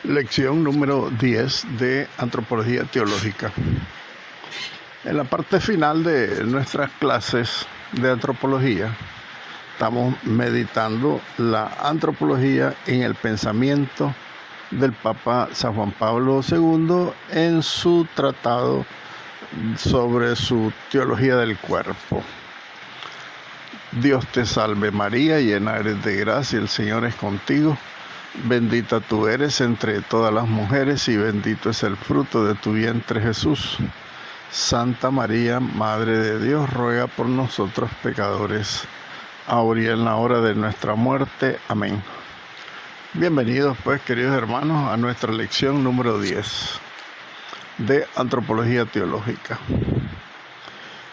Lección número 10 de Antropología Teológica. En la parte final de nuestras clases de antropología, estamos meditando la antropología en el pensamiento del Papa San Juan Pablo II en su tratado sobre su teología del cuerpo. Dios te salve María, llena eres de gracia, el Señor es contigo. Bendita tú eres entre todas las mujeres y bendito es el fruto de tu vientre Jesús. Santa María, Madre de Dios, ruega por nosotros pecadores, ahora y en la hora de nuestra muerte. Amén. Bienvenidos pues, queridos hermanos, a nuestra lección número 10 de Antropología Teológica.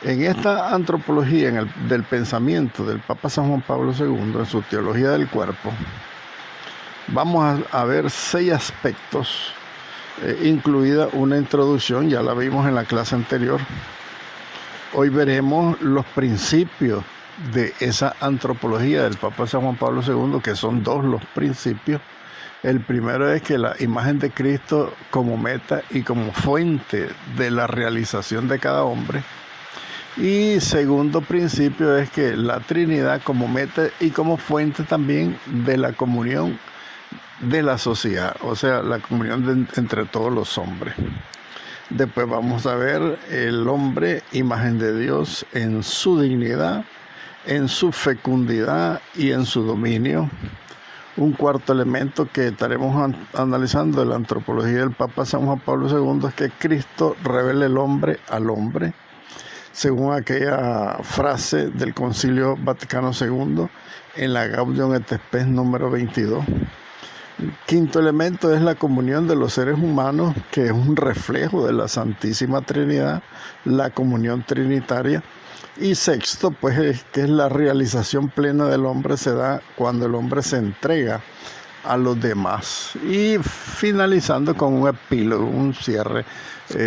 En esta antropología del pensamiento del Papa San Juan Pablo II, en su teología del cuerpo, vamos a ver 6 aspectos, incluida una introducción, ya la vimos en la clase anterior. Hoy veremos los principios de esa antropología del Papa San Juan Pablo II, que son 2 los principios. El primero es que la imagen de Cristo como meta y como fuente de la realización de cada hombre. Y segundo principio es que la Trinidad como meta y como fuente también de la comunión de la sociedad, o sea, la comunión entre todos los hombres. Después vamos a ver el hombre, imagen de Dios, en su dignidad, en su fecundidad y en su dominio. Un cuarto elemento que estaremos analizando de la antropología del Papa San Juan Pablo II es que Cristo revela el hombre al hombre, según aquella frase del Concilio Vaticano II en la Gaudium et Spes número 22. Quinto elemento es la comunión de los seres humanos, que es un reflejo de la Santísima Trinidad, la comunión trinitaria. Y sexto, pues, que es la realización plena del hombre se da cuando el hombre se entrega a los demás. Y finalizando con un epílogo, un cierre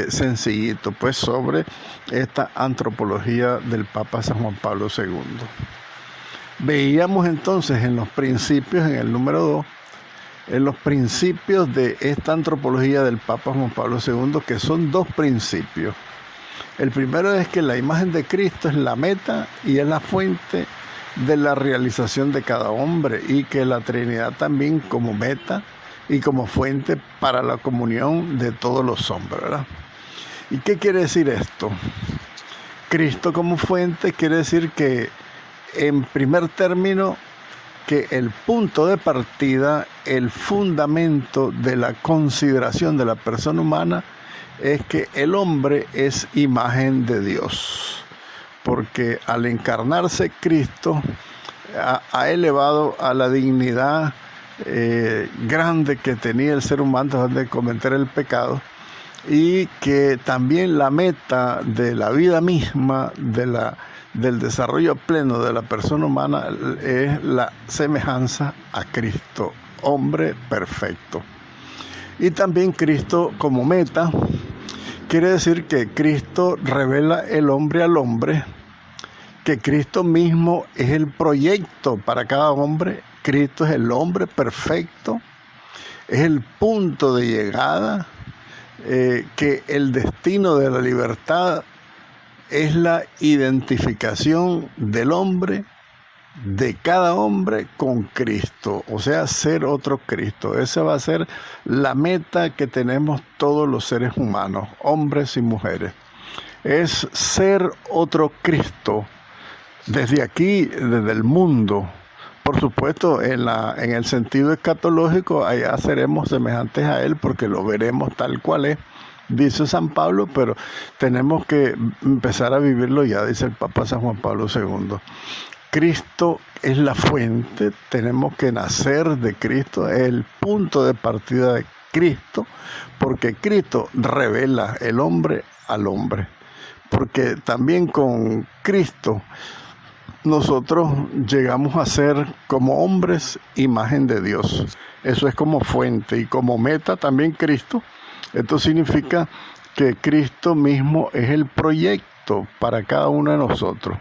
sencillito, pues, sobre esta antropología del Papa San Juan Pablo II. Veíamos entonces en los principios, en el número 2, en los principios de esta antropología del Papa Juan Pablo II, que son 2 principios. El primero es que la imagen de Cristo es la meta y es la fuente de la realización de cada hombre, y que la Trinidad también como meta y como fuente para la comunión de todos los hombres, ¿verdad? ¿Y qué quiere decir esto? Cristo como fuente quiere decir que, en primer término, que el punto de partida, el fundamento de la consideración de la persona humana es que el hombre es imagen de Dios, porque al encarnarse Cristo ha elevado a la dignidad grande que tenía el ser humano antes de cometer el pecado, y que también la meta de la vida misma, del desarrollo pleno de la persona humana, es la semejanza a Cristo, hombre perfecto. Y también Cristo como meta quiere decir que Cristo revela el hombre al hombre, que Cristo mismo es el proyecto para cada hombre. Cristo es el hombre perfecto, es el punto de llegada, que el destino de la libertad es la identificación del hombre, de cada hombre, con Cristo, o sea, ser otro Cristo. Esa va a ser la meta que tenemos todos los seres humanos, hombres y mujeres. Es ser otro Cristo desde aquí, desde el mundo. Por supuesto, en el sentido escatológico, allá seremos semejantes a Él porque lo veremos tal cual es, dice San Pablo, pero tenemos que empezar a vivirlo ya, dice el Papa San Juan Pablo II. Cristo es la fuente, tenemos que nacer de Cristo, es el punto de partida de Cristo, porque Cristo revela el hombre al hombre, porque también con Cristo nosotros llegamos a ser como hombres imagen de Dios. Eso es como fuente, y como meta también Cristo. Esto significa que Cristo mismo es el proyecto para cada uno de nosotros.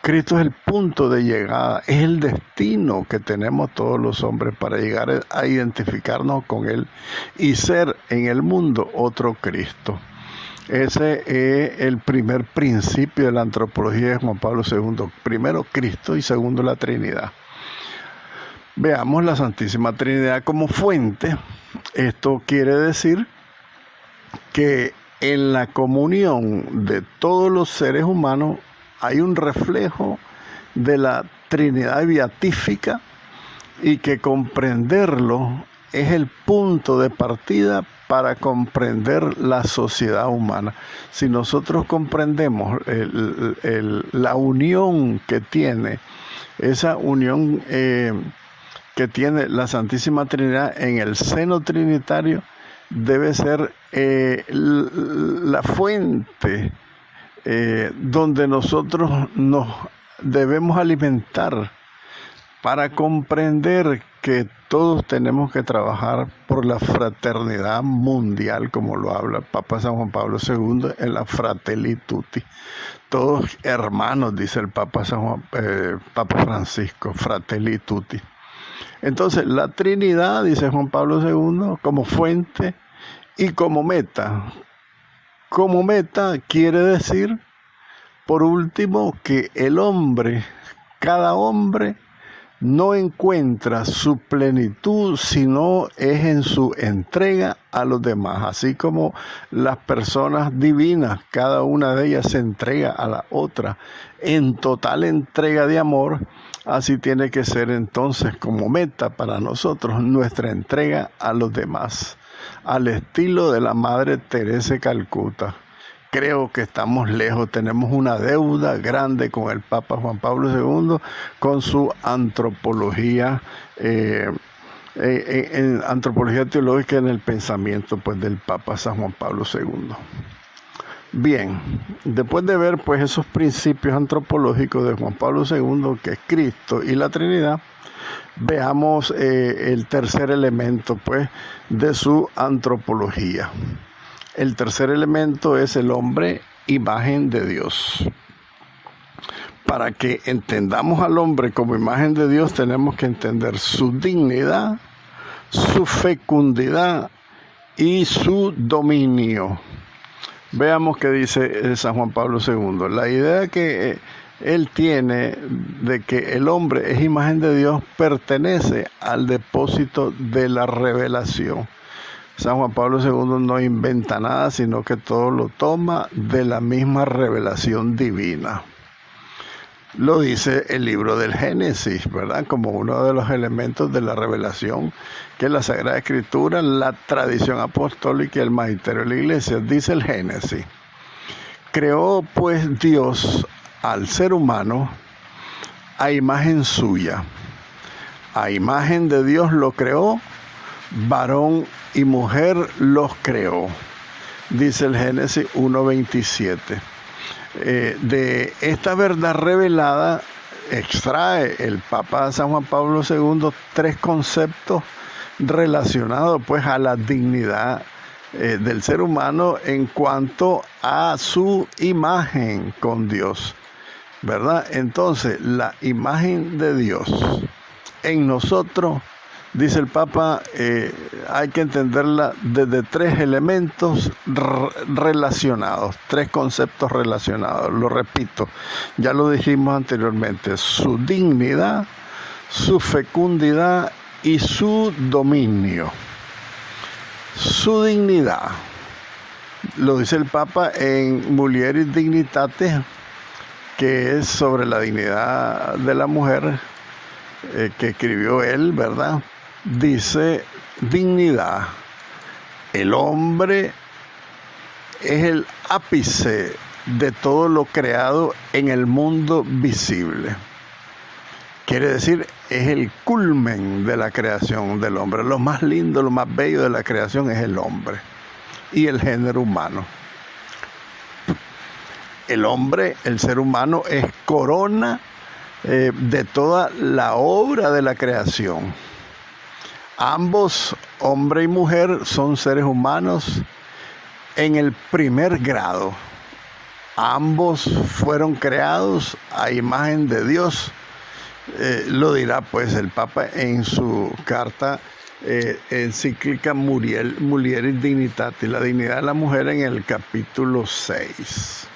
Cristo es el punto de llegada, es el destino que tenemos todos los hombres para llegar a identificarnos con Él y ser en el mundo otro Cristo. Ese es el primer principio de la antropología de Juan Pablo II. Primero Cristo y segundo la Trinidad. Veamos la Santísima Trinidad como fuente. Esto quiere decir que en la comunión de todos los seres humanos hay un reflejo de la Trinidad beatífica y que comprenderlo es el punto de partida para comprender la sociedad humana. Si nosotros comprendemos la unión que tiene, esa unión que tiene la Santísima Trinidad en el seno trinitario, debe ser la fuente donde nosotros nos debemos alimentar para comprender que todos tenemos que trabajar por la fraternidad mundial, como lo habla el Papa San Juan Pablo II en la Fratelli Tutti. Todos hermanos, dice el Papa Francisco, Fratelli Tutti. Entonces, la Trinidad, dice Juan Pablo II, como fuente y como meta. Como meta quiere decir, por último, que el hombre, cada hombre, no encuentra su plenitud sino es en su entrega a los demás. Así como las personas divinas, cada una de ellas se entrega a la otra en total entrega de amor, así tiene que ser entonces como meta para nosotros nuestra entrega a los demás, al estilo de la Madre Teresa de Calcuta. Creo que estamos lejos, tenemos una deuda grande con el Papa Juan Pablo II, con su antropología, en antropología teológica en el pensamiento pues, del Papa San Juan Pablo II. Bien, después de ver pues, esos principios antropológicos de Juan Pablo II, que es Cristo y la Trinidad, veamos el tercer elemento pues, de su antropología. El tercer elemento es el hombre, imagen de Dios. Para que entendamos al hombre como imagen de Dios, tenemos que entender su dignidad, su fecundidad y su dominio. Veamos qué dice San Juan Pablo II. La idea que él tiene de que el hombre es imagen de Dios pertenece al depósito de la revelación. San Juan Pablo II no inventa nada, sino que todo lo toma de la misma revelación divina. Lo dice el libro del Génesis, ¿verdad? Como uno de los elementos de la revelación, que es la Sagrada Escritura, la tradición apostólica y el magisterio de la Iglesia. Dice el Génesis: creó pues Dios al ser humano a imagen suya. A imagen de Dios lo creó, varón y mujer los creó, dice el Génesis 1:27. De esta verdad revelada extrae el Papa San Juan Pablo II tres conceptos relacionados pues a la dignidad del ser humano en cuanto a su imagen con Dios, ¿verdad? Entonces, la imagen de Dios en nosotros, dice el Papa, hay que entenderla desde tres elementos relacionados, tres conceptos relacionados. Lo repito, ya lo dijimos anteriormente: su dignidad, su fecundidad y su dominio. Su dignidad, lo dice el Papa en Mulieris Dignitatis, que es sobre la dignidad de la mujer, que escribió él, ¿verdad? Dice: dignidad. El hombre es el ápice de todo lo creado en el mundo visible. Quiere decir, es el culmen de la creación del hombre. Lo más lindo, lo más bello de la creación es el hombre y el género humano. El hombre, el ser humano, es corona de toda la obra de la creación. Ambos, hombre y mujer, son seres humanos en el primer grado. ambos fueron creados a imagen de Dios. Lo dirá pues el Papa en su carta encíclica Mulieris Dignitatis, la dignidad de la mujer, en el capítulo 6.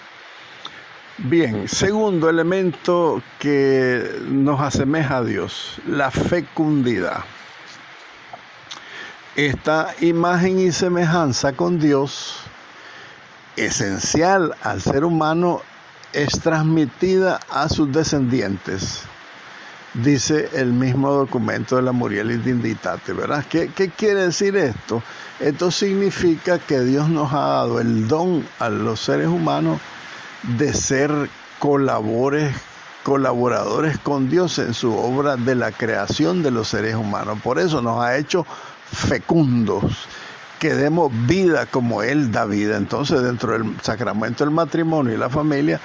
Bien, segundo elemento que nos asemeja a Dios, la fecundidad. Esta imagen y semejanza con Dios, esencial al ser humano, es transmitida a sus descendientes, dice el mismo documento de la Mulieris Dignitatis, ¿verdad? ¿Qué quiere decir esto? Esto significa que Dios nos ha dado el don a los seres humanos de ser colaboradores con Dios en su obra de la creación de los seres humanos. Por eso nos ha hecho fecundos, que demos vida como Él da vida. Entonces, dentro del sacramento del matrimonio y la familia,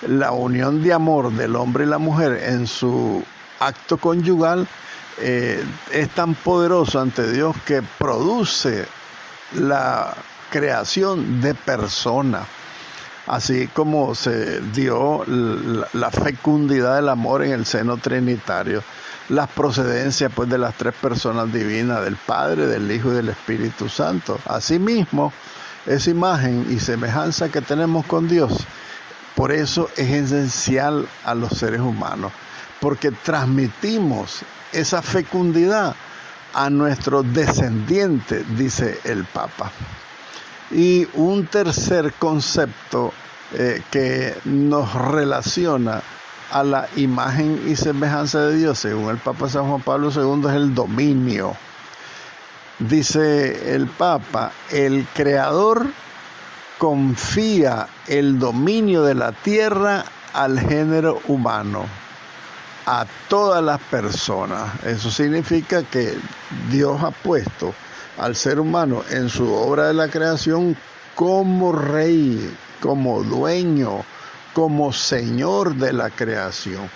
la unión de amor del hombre y la mujer en su acto conyugal es tan poderoso ante Dios que produce la creación de personas. Así como se dio la fecundidad del amor en el seno trinitario, las procedencias pues de las tres personas divinas, del Padre, del Hijo y del Espíritu Santo. Asimismo, esa imagen y semejanza que tenemos con Dios, por eso es esencial a los seres humanos, porque transmitimos esa fecundidad a nuestros descendientes, dice el Papa. Y un tercer concepto que nos relaciona a la imagen y semejanza de Dios, según el Papa San Juan Pablo II, es el dominio. Dice el Papa, el Creador confía el dominio de la tierra al género humano, a todas las personas. Eso significa que Dios ha puesto al ser humano en su obra de la creación como rey, como dueño, como Señor de la creación.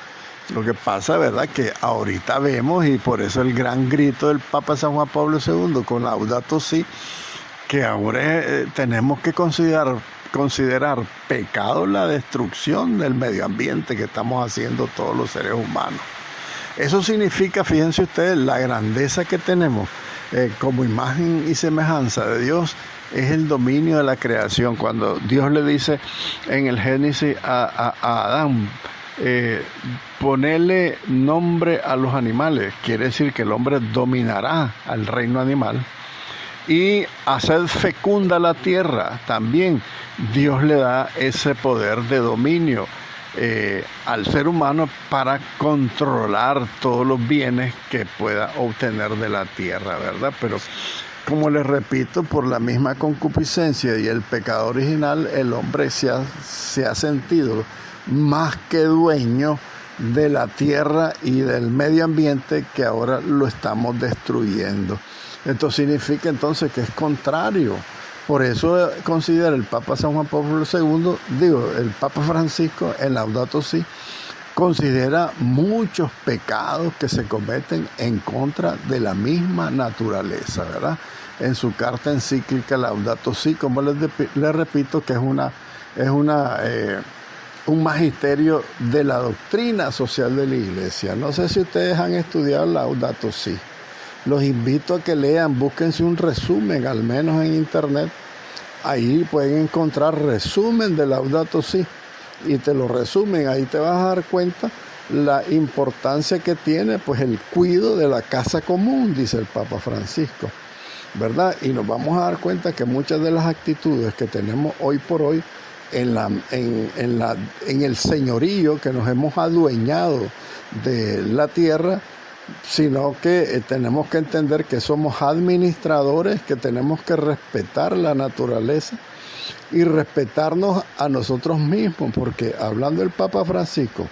Lo que pasa, ¿verdad?, que ahorita vemos, y por eso el gran grito del Papa San Juan Pablo II con Laudato Si, que ahora tenemos que considerar pecado la destrucción del medio ambiente que estamos haciendo todos los seres humanos. Eso significa, fíjense ustedes, la grandeza que tenemos como imagen y semejanza de Dios es el dominio de la creación. Cuando Dios le dice en el Génesis a Adán, ponerle nombre a los animales, quiere decir que el hombre dominará al reino animal. Y hacer fecunda la tierra, también Dios le da ese poder de dominio al ser humano para controlar todos los bienes que pueda obtener de la tierra, ¿verdad? Pero, como les repito, por la misma concupiscencia y el pecado original, el hombre se ha sentido más que dueño de la tierra y del medio ambiente, que ahora lo estamos destruyendo. Esto significa entonces que es contrario. Por eso considera el Papa San Juan Pablo II, el Papa Francisco en Laudato Si, considera muchos pecados que se cometen en contra de la misma naturaleza, ¿verdad? En su carta encíclica Laudato Si, como les repito, que es un magisterio de la doctrina social de la Iglesia. No sé si ustedes han estudiado Laudato Si. Los invito a que lean, búsquense un resumen, al menos en internet. Ahí pueden encontrar resumen de Laudato Si y te lo resumen. Ahí te vas a dar cuenta la importancia que tiene pues el cuidado de la casa común, dice el Papa Francisco, ¿verdad? Y nos vamos a dar cuenta que muchas de las actitudes que tenemos hoy por hoy en el señorío que nos hemos adueñado de la tierra, sino que tenemos que entender que somos administradores, que tenemos que respetar la naturaleza y respetarnos a nosotros mismos, porque hablando el Papa Francisco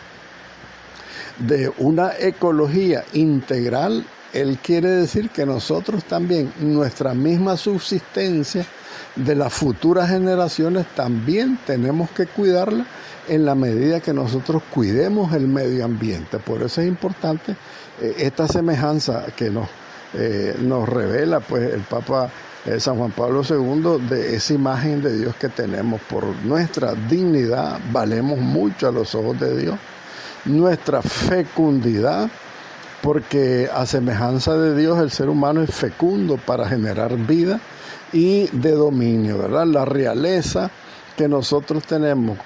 de una ecología integral, él quiere decir que nosotros también, nuestra misma subsistencia de las futuras generaciones, también tenemos que cuidarla en la medida que nosotros cuidemos el medio ambiente. Por eso es importante esta semejanza que nos revela pues el Papa San Juan Pablo II, de esa imagen de Dios que tenemos. Por nuestra dignidad valemos mucho a los ojos de Dios. Nuestra fecundidad, porque a semejanza de Dios el ser humano es fecundo para generar vida y de dominio, ¿verdad? La realeza que nosotros tenemos,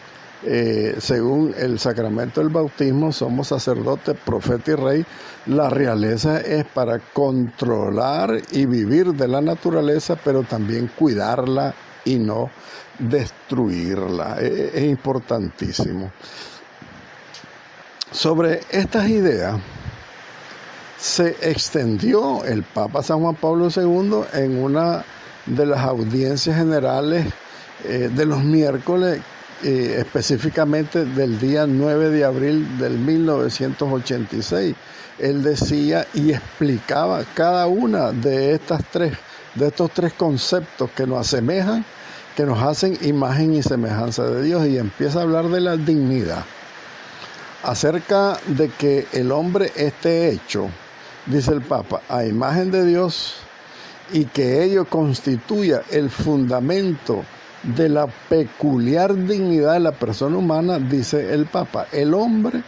según el sacramento del bautismo, somos sacerdote, profeta y rey. La realeza es para controlar y vivir de la naturaleza, pero también cuidarla y no destruirla. Es importantísimo. Sobre estas ideas se extendió el Papa San Juan Pablo II en una de las audiencias generales de los miércoles, específicamente del día 9 de abril del 1986. Él decía y explicaba cada una de estos tres conceptos que nos asemejan, que nos hacen imagen y semejanza de Dios, y empieza a hablar de la dignidad, acerca de que el hombre esté hecho, dice el Papa, a imagen de Dios, y que ello constituya el fundamento de la peculiar dignidad de la persona humana. Dice el Papa, el hombre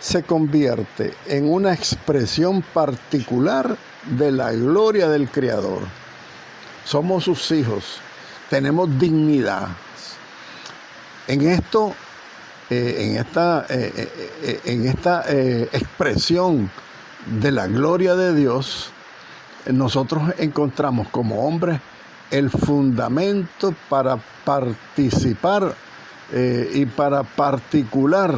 se convierte en una expresión particular de la gloria del Creador. Somos sus hijos, tenemos dignidad. En esto, en esta expresión de la gloria de Dios, nosotros encontramos como hombres el fundamento para participar y para particular,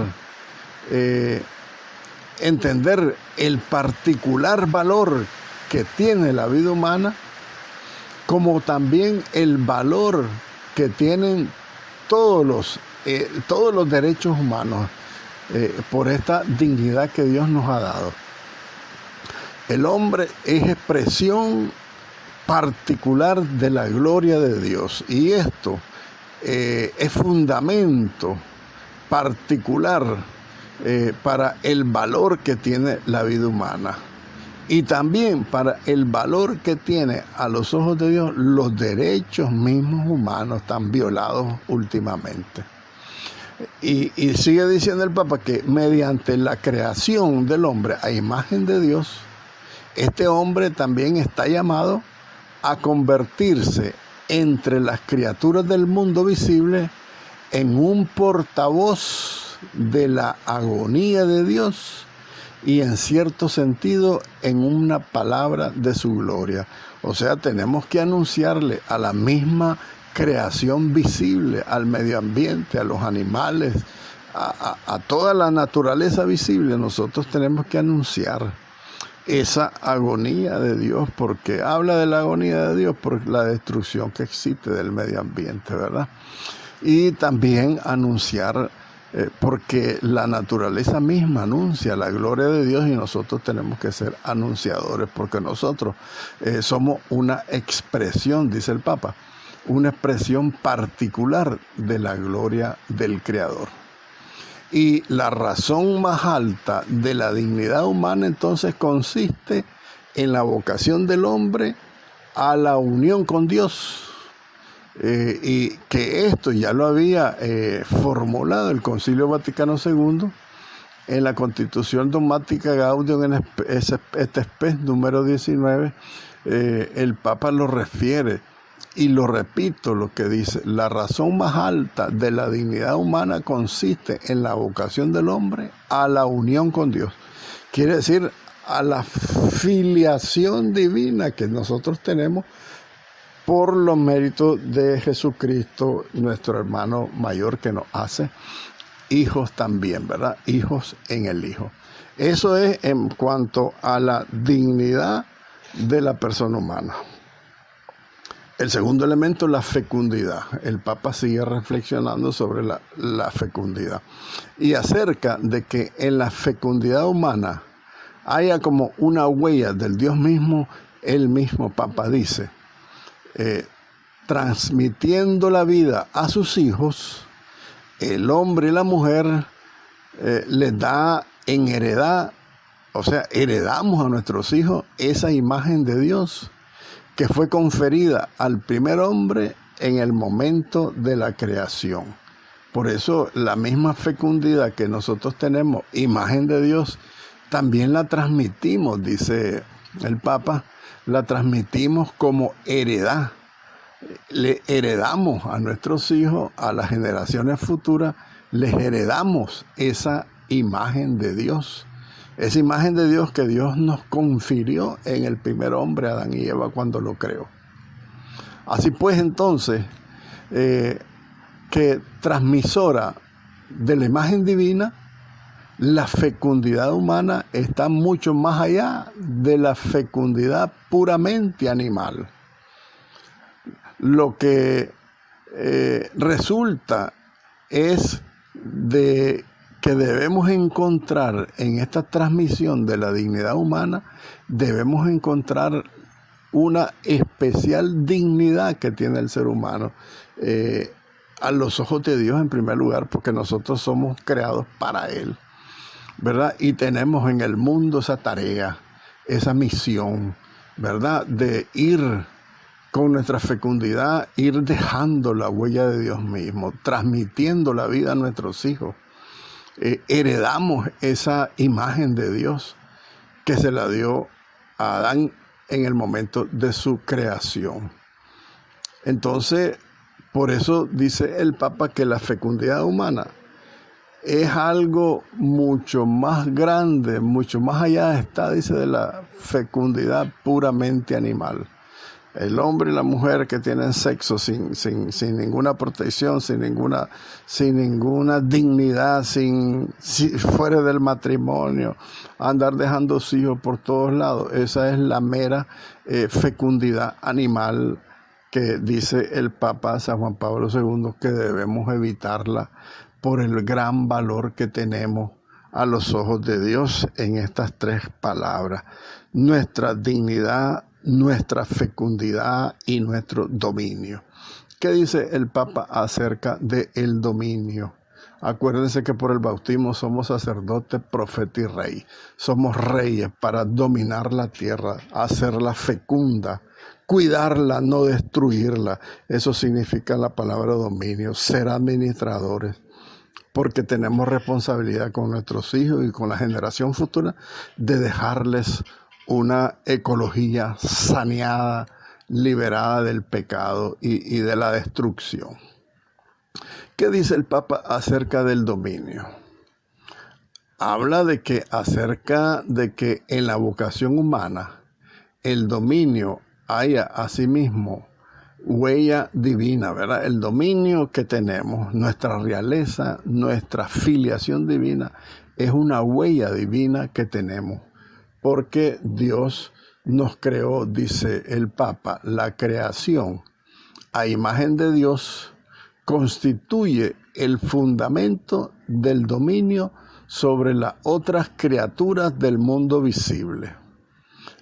entender el particular valor que tiene la vida humana, como también el valor que tienen todos los derechos humanos, por esta dignidad que Dios nos ha dado. El hombre es expresión particular de la gloria de Dios, y esto es fundamento particular para el valor que tiene la vida humana, y también para el valor que tiene a los ojos de Dios los derechos mismos humanos tan violados últimamente. Y sigue diciendo el Papa que mediante la creación del hombre a imagen de Dios, este hombre también está llamado a convertirse entre las criaturas del mundo visible en un portavoz de la agonía de Dios, y en cierto sentido en una palabra de su gloria. O sea, tenemos que anunciarle a la misma creación visible, al medio ambiente, a los animales, a toda la naturaleza visible. Nosotros tenemos que anunciar esa agonía de Dios, porque habla de la agonía de Dios por la destrucción que existe del medio ambiente, ¿verdad? Y también anunciar, porque la naturaleza misma anuncia la gloria de Dios, y nosotros tenemos que ser anunciadores, porque nosotros somos una expresión, dice el Papa, una expresión particular de la gloria del Creador. Y la razón más alta de la dignidad humana entonces consiste en la vocación del hombre a la unión con Dios, y que esto ya lo había formulado el Concilio Vaticano II en la Constitución Dogmática Gaudium et Spes número 19. El Papa lo refiere, y lo repito lo que dice: la razón más alta de la dignidad humana consiste en la vocación del hombre a la unión con Dios. Quiere decir, a la filiación divina que nosotros tenemos por los méritos de Jesucristo, nuestro hermano mayor, que nos hace hijos también, ¿verdad? Hijos en el Hijo. Eso es en cuanto a la dignidad de la persona humana. El segundo elemento, la fecundidad. El Papa sigue reflexionando sobre la fecundidad, y acerca de que en la fecundidad humana haya como una huella del Dios mismo. El mismo Papa dice, transmitiendo la vida a sus hijos, el hombre y la mujer les da en heredad, o sea, heredamos a nuestros hijos esa imagen de Dios, que fue conferida al primer hombre en el momento de la creación. Por eso la misma fecundidad que nosotros tenemos, imagen de Dios, también la transmitimos, dice el Papa, la transmitimos como heredad. Le heredamos a nuestros hijos, a las generaciones futuras, les heredamos esa imagen de Dios. Esa imagen de Dios que Dios nos confirió en el primer hombre, Adán y Eva, cuando lo creó. Así pues, entonces, que transmisora de la imagen divina, la fecundidad humana está mucho más allá de la fecundidad puramente animal. Lo que resulta es de que debemos encontrar en esta transmisión de la dignidad humana, debemos encontrar una especial dignidad que tiene el ser humano a los ojos de Dios en primer lugar, porque nosotros somos creados para Él, ¿verdad? Y tenemos en el mundo esa tarea, esa misión, ¿verdad? De ir con nuestra fecundidad, ir dejando la huella de Dios mismo, transmitiendo la vida a nuestros hijos. Heredamos esa imagen de Dios que se la dio a Adán en el momento de su creación. Entonces, por eso dice el Papa que la fecundidad humana es algo mucho más grande, mucho más allá está, dice, de la fecundidad puramente animal. El hombre y la mujer que tienen sexo sin ninguna protección, sin ninguna dignidad, fuera del matrimonio, andar dejando hijos por todos lados. Esa es la mera fecundidad animal que dice el Papa San Juan Pablo II que debemos evitarla por el gran valor que tenemos a los ojos de Dios en estas tres palabras: nuestra dignidad, nuestra fecundidad y nuestro dominio. ¿Qué dice el Papa acerca del dominio? Acuérdense que por el bautismo somos sacerdote, profeta y rey. Somos reyes para dominar la tierra, hacerla fecunda, cuidarla, no destruirla. Eso significa la palabra dominio, ser administradores, porque tenemos responsabilidad con nuestros hijos y con la generación futura de dejarles una ecología saneada, liberada del pecado y de la destrucción. ¿Qué dice el Papa acerca del dominio? Habla acerca de que en la vocación humana el dominio haya asimismo huella divina, ¿verdad? El dominio que tenemos, nuestra realeza, nuestra filiación divina, es una huella divina que tenemos. Porque Dios nos creó, dice el Papa, la creación a imagen de Dios constituye el fundamento del dominio sobre las otras criaturas del mundo visible,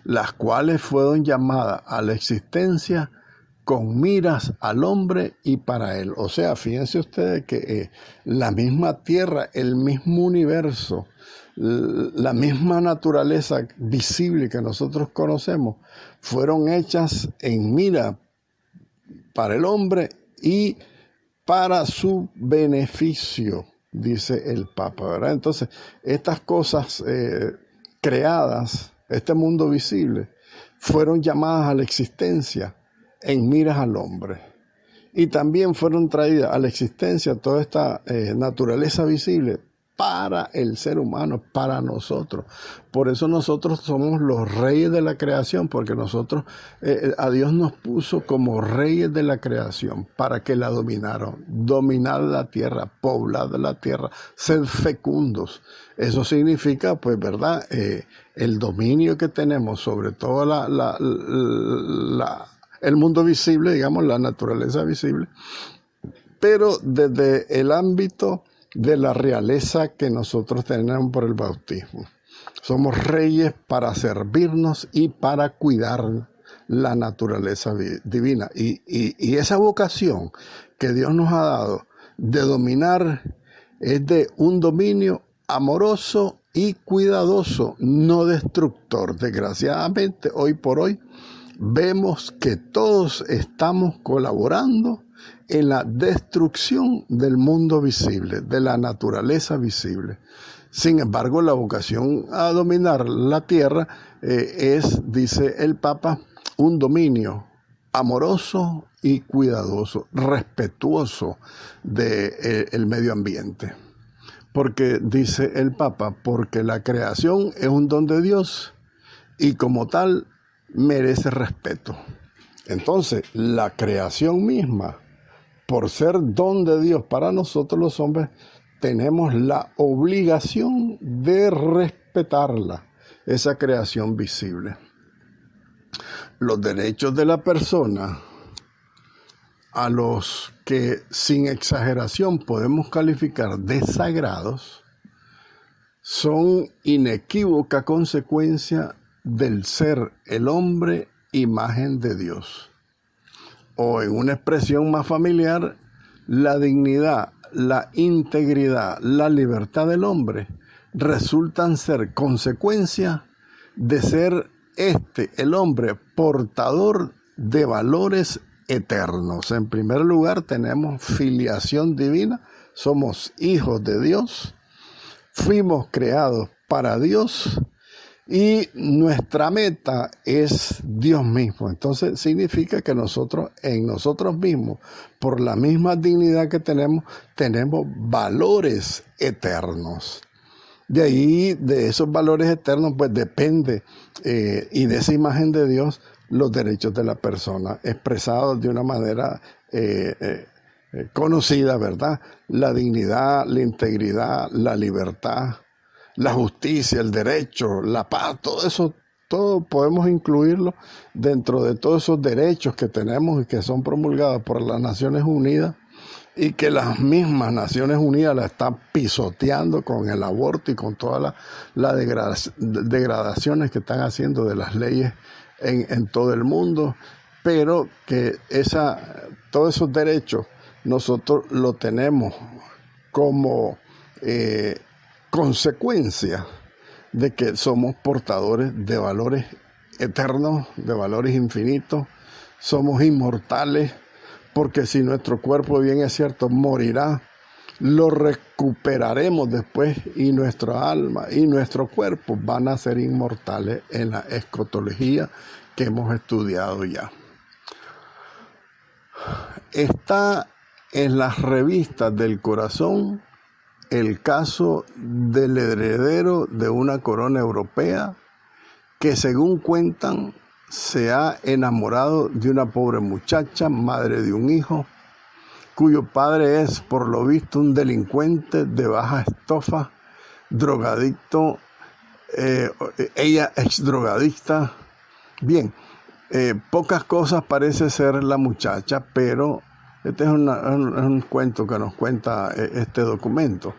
las cuales fueron llamadas a la existencia con miras al hombre y para él. O sea, fíjense ustedes que la misma tierra, el mismo universo, la misma naturaleza visible que nosotros conocemos, fueron hechas en mira para el hombre y para su beneficio, dice el Papa, ¿verdad? Entonces, estas cosas creadas, este mundo visible, fueron llamadas a la existencia en miras al hombre. Y también fueron traídas a la existencia toda esta naturaleza visible para el ser humano, para nosotros. Por eso nosotros somos los reyes de la creación, porque nosotros, a Dios nos puso como reyes de la creación para que la dominaran, dominar la tierra, poblar la tierra, ser fecundos. Eso significa, pues, ¿verdad? El dominio que tenemos sobre todo el mundo visible, digamos, la naturaleza visible, pero desde el ámbito de la realeza que nosotros tenemos por el bautismo. Somos reyes para servirnos y para cuidar la naturaleza divina. Y esa vocación que Dios nos ha dado de dominar es de un dominio amoroso y cuidadoso, no destructor. Desgraciadamente, hoy por hoy, vemos que todos estamos colaborando en la destrucción del mundo visible, de la naturaleza visible. Sin embargo, la vocación a dominar la tierra es, dice el Papa, un dominio amoroso y cuidadoso, respetuoso del medio ambiente. Porque, dice el Papa, porque la creación es un don de Dios y como tal merece respeto. Entonces, la creación misma, por ser don de Dios para nosotros los hombres, tenemos la obligación de respetarla, esa creación visible. Los derechos de la persona, a los que sin exageración podemos calificar de sagrados, son inequívoca consecuencia del ser el hombre imagen de Dios. O en una expresión más familiar, la dignidad, la integridad, la libertad del hombre resultan ser consecuencia de ser el hombre portador de valores eternos. En primer lugar, tenemos filiación divina, somos hijos de Dios, fuimos creados para Dios y nuestra meta es Dios mismo. Entonces significa que nosotros, en nosotros mismos, por la misma dignidad que tenemos valores eternos. De ahí, de esos valores eternos, pues depende, y de esa imagen de Dios, los derechos de la persona, expresados de una manera conocida, ¿verdad? La dignidad, la integridad, la libertad, la justicia, el derecho, la paz, todo eso, todo podemos incluirlo dentro de todos esos derechos que tenemos y que son promulgados por las Naciones Unidas y que las mismas Naciones Unidas la están pisoteando con el aborto y con todas las degradaciones que están haciendo de las leyes en todo el mundo, pero que todos esos derechos nosotros lo tenemos como consecuencia de que somos portadores de valores eternos, de valores infinitos, somos inmortales, porque si nuestro cuerpo, bien es cierto, morirá, lo recuperaremos después y nuestra alma y nuestro cuerpo van a ser inmortales en la escatología que hemos estudiado ya. Está en las revistas del corazón el caso del heredero de una corona europea que, según cuentan, se ha enamorado de una pobre muchacha, madre de un hijo, cuyo padre es, por lo visto, un delincuente de baja estofa, drogadicto, ella ex drogadicta. Bien, pocas cosas parece ser la muchacha, pero este es un cuento que nos cuenta este documento.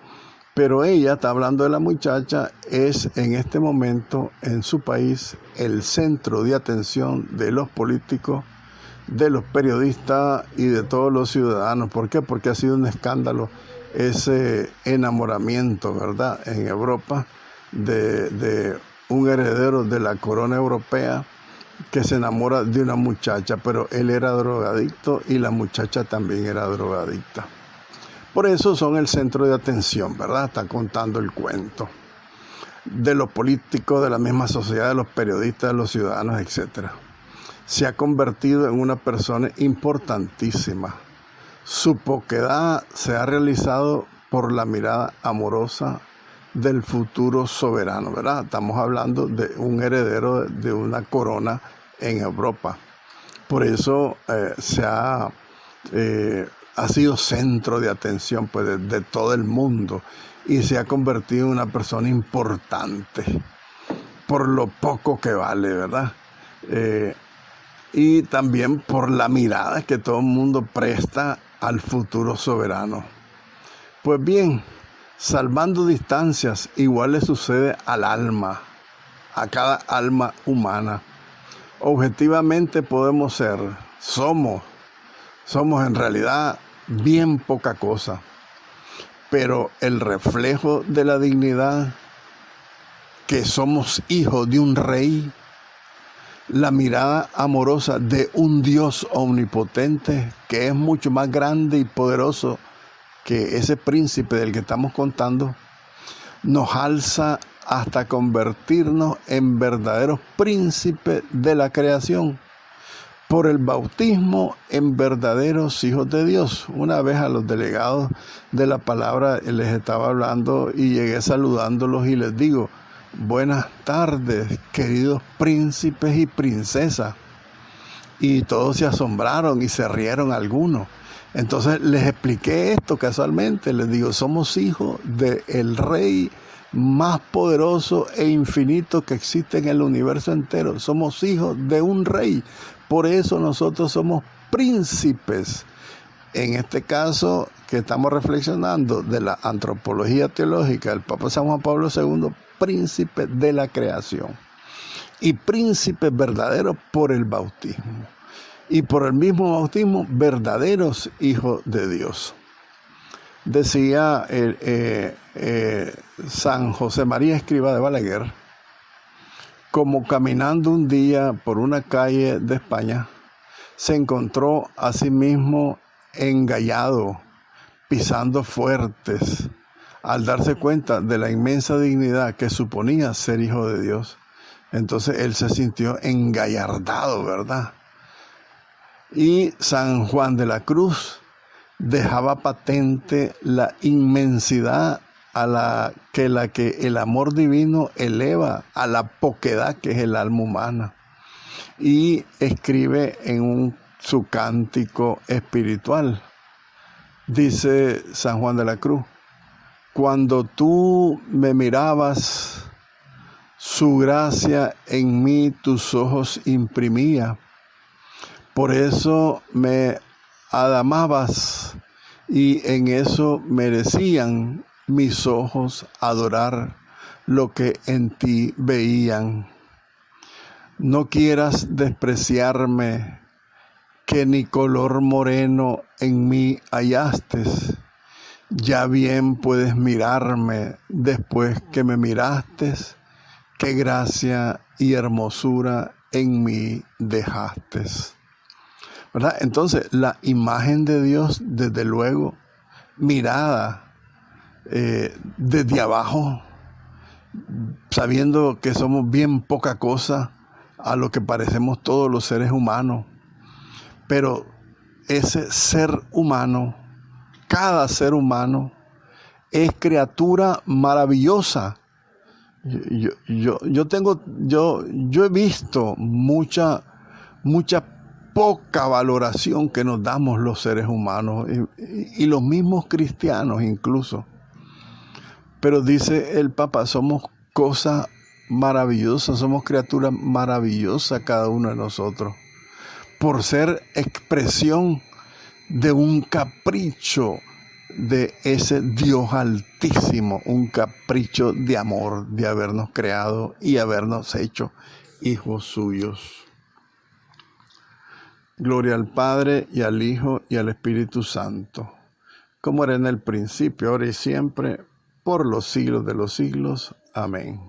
Pero ella, está hablando de la muchacha, es en este momento en su país el centro de atención de los políticos, de los periodistas y de todos los ciudadanos. ¿Por qué? Porque ha sido un escándalo ese enamoramiento, ¿verdad?, en Europa de un heredero de la corona europea que se enamora de una muchacha, pero él era drogadicto y la muchacha también era drogadicta. Por eso son el centro de atención, ¿verdad? Está contando el cuento de los políticos, de la misma sociedad, de los periodistas, de los ciudadanos, etc. Se ha convertido en una persona importantísima. Su poquedad se ha realizado por la mirada amorosa del futuro soberano, ¿verdad? Estamos hablando de un heredero de una corona en Europa. Por eso ha sido centro de atención, pues, de todo el mundo, y se ha convertido en una persona importante por lo poco que vale, ¿verdad? Y también por la mirada que todo el mundo presta al futuro soberano. Pues bien, salvando distancias, igual le sucede al alma, a cada alma humana. Objetivamente somos en realidad bien poca cosa, pero el reflejo de la dignidad, que somos hijos de un rey, la mirada amorosa de un Dios omnipotente que es mucho más grande y poderoso que ese príncipe del que estamos contando, nos alza hasta convertirnos en verdaderos príncipes de la creación, por el bautismo en verdaderos hijos de Dios. Una vez a los delegados de la palabra les estaba hablando y llegué saludándolos y les digo: buenas tardes, queridos príncipes y princesas. Y todos se asombraron y se rieron algunos. Entonces les expliqué esto casualmente, les digo: somos hijos del Rey más poderoso e infinito que existe en el universo entero. Somos hijos de un Rey. Por eso nosotros somos príncipes. En este caso que estamos reflexionando de la antropología teológica del Papa San Juan Pablo II, príncipe de la creación. Y príncipe verdadero por el bautismo. Y por el mismo bautismo, verdaderos hijos de Dios. Decía San José María Escrivá de Balaguer, como caminando un día por una calle de España, se encontró a sí mismo engallado, pisando fuertes, al darse cuenta de la inmensa dignidad que suponía ser hijo de Dios. Entonces él se sintió engallardado, ¿verdad? Y San Juan de la Cruz dejaba patente la inmensidad a la que el amor divino eleva a la poquedad que es el alma humana. Y escribe en su cántico espiritual, dice San Juan de la Cruz: cuando tú me mirabas, su gracia en mí tus ojos imprimía. Por eso me adamabas y en eso merecían mis ojos adorar lo que en ti veían. No quieras despreciarme, que ni color moreno en mí hallaste. Ya bien puedes mirarme después que me miraste, qué gracia y hermosura en mí dejaste. ¿Verdad? Entonces, la imagen de Dios, desde luego, mirada desde abajo, sabiendo que somos bien poca cosa a lo que parecemos todos los seres humanos. Pero ese ser humano, cada ser humano, es criatura maravillosa. Yo he visto mucha poca valoración que nos damos los seres humanos y los mismos cristianos incluso. Pero dice el Papa, somos cosas maravillosas, somos criaturas maravillosas cada uno de nosotros, por ser expresión de un capricho de ese Dios altísimo, un capricho de amor, de habernos creado y habernos hecho hijos suyos. Gloria al Padre, y al Hijo, y al Espíritu Santo, como era en el principio, ahora y siempre, por los siglos de los siglos. Amén.